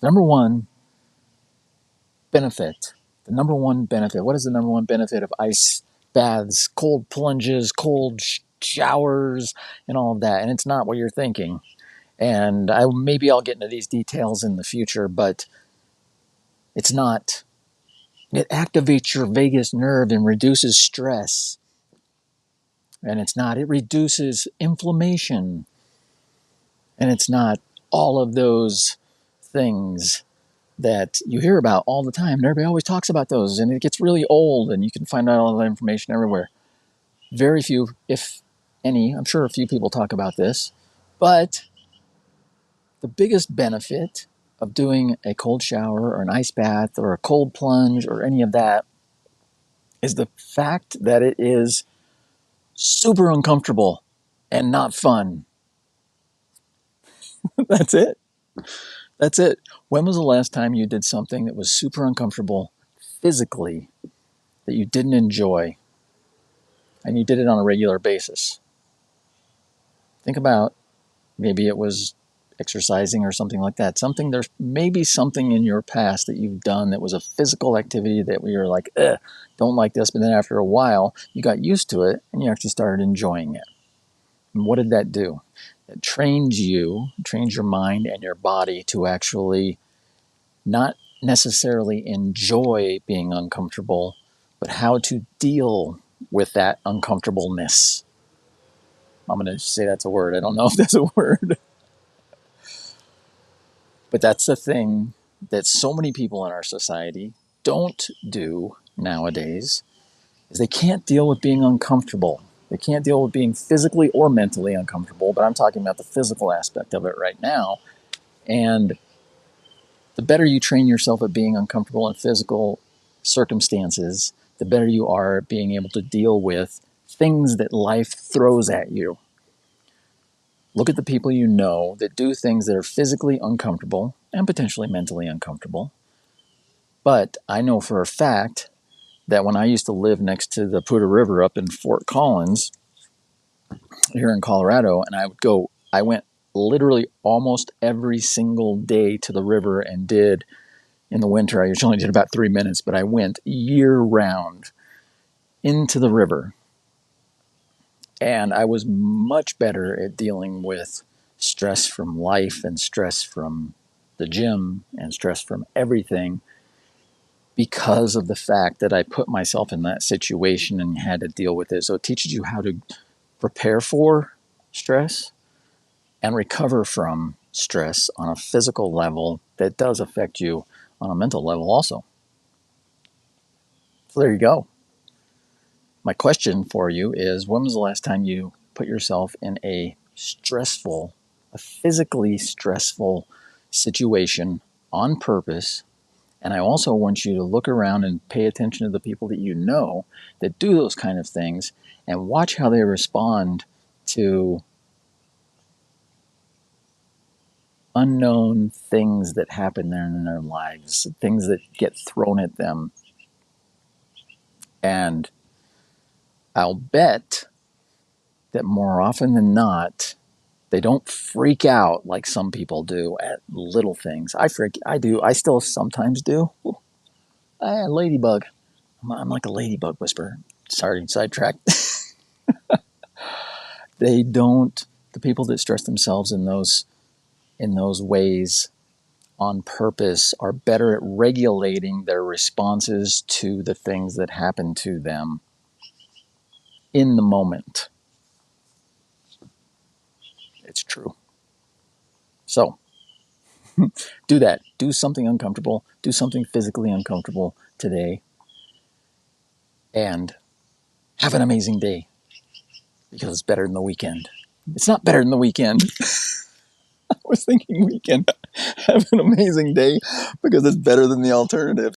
Number one benefit. The number one benefit. What is the number one benefit of ice baths, cold plunges, cold showers, and all of that? And it's not what you're thinking. And maybe I'll get into these details in the future, but it's not. It activates your vagus nerve and reduces stress. And it's not. It reduces inflammation. And it's not all of those things that you hear about all the time. And everybody always talks about those. And it gets really old, and you can find out all that information everywhere. Very few, if any, I'm sure a few people talk about this. But the biggest benefit of doing a cold shower or an ice bath or a cold plunge or any of that is the fact that it is super uncomfortable and not fun. That's it. That's it. When was the last time you did something that was super uncomfortable physically that you didn't enjoy and you did it on a regular basis? Think about, maybe it was exercising or something like that. There's maybe something in your past that you've done that was a physical activity that you're like, don't like this. But then after a while, you got used to it and you actually started enjoying it. And what did that do? It trains your mind and your body to actually not necessarily enjoy being uncomfortable, but how to deal with that uncomfortableness. I'm going to say that's a word. I don't know if that's a word. But that's the thing that so many people in our society don't do nowadays, is they can't deal with being uncomfortable. They can't deal with being physically or mentally uncomfortable, but I'm talking about the physical aspect of it right now. And the better you train yourself at being uncomfortable in physical circumstances, the better you are at being able to deal with things that life throws at you. Look at the people you know that do things that are physically uncomfortable and potentially mentally uncomfortable. But I know for a fact that when I used to live next to the Poudre River up in Fort Collins here in Colorado, and I went literally almost every single day to the river and did, in the winter, I usually only did about 3 minutes, but I went year round into the river. And I was much better at dealing with stress from life and stress from the gym and stress from everything because of the fact that I put myself in that situation and had to deal with it. So it teaches you how to prepare for stress and recover from stress on a physical level that does affect you on a mental level also. So there you go. My question for you is, when was the last time you put yourself in a physically stressful situation on purpose? And I also want you to look around and pay attention to the people that you know that do those kind of things and watch how they respond to unknown things that happen there in their lives, things that get thrown at them. And I'll bet that more often than not, they don't freak out like some people do at little things. I do. I still sometimes do. Ooh, ladybug. I'm like a ladybug whisperer. Sorry, sidetracked. The people that stress themselves in those ways on purpose are better at regulating their responses to the things that happen to them in the moment. It's true. So, do that. Do something uncomfortable. Do something physically uncomfortable today. And have an amazing day. Because it's better than the weekend. It's not better than the weekend. I was thinking weekend. Have an amazing day because it's better than the alternative.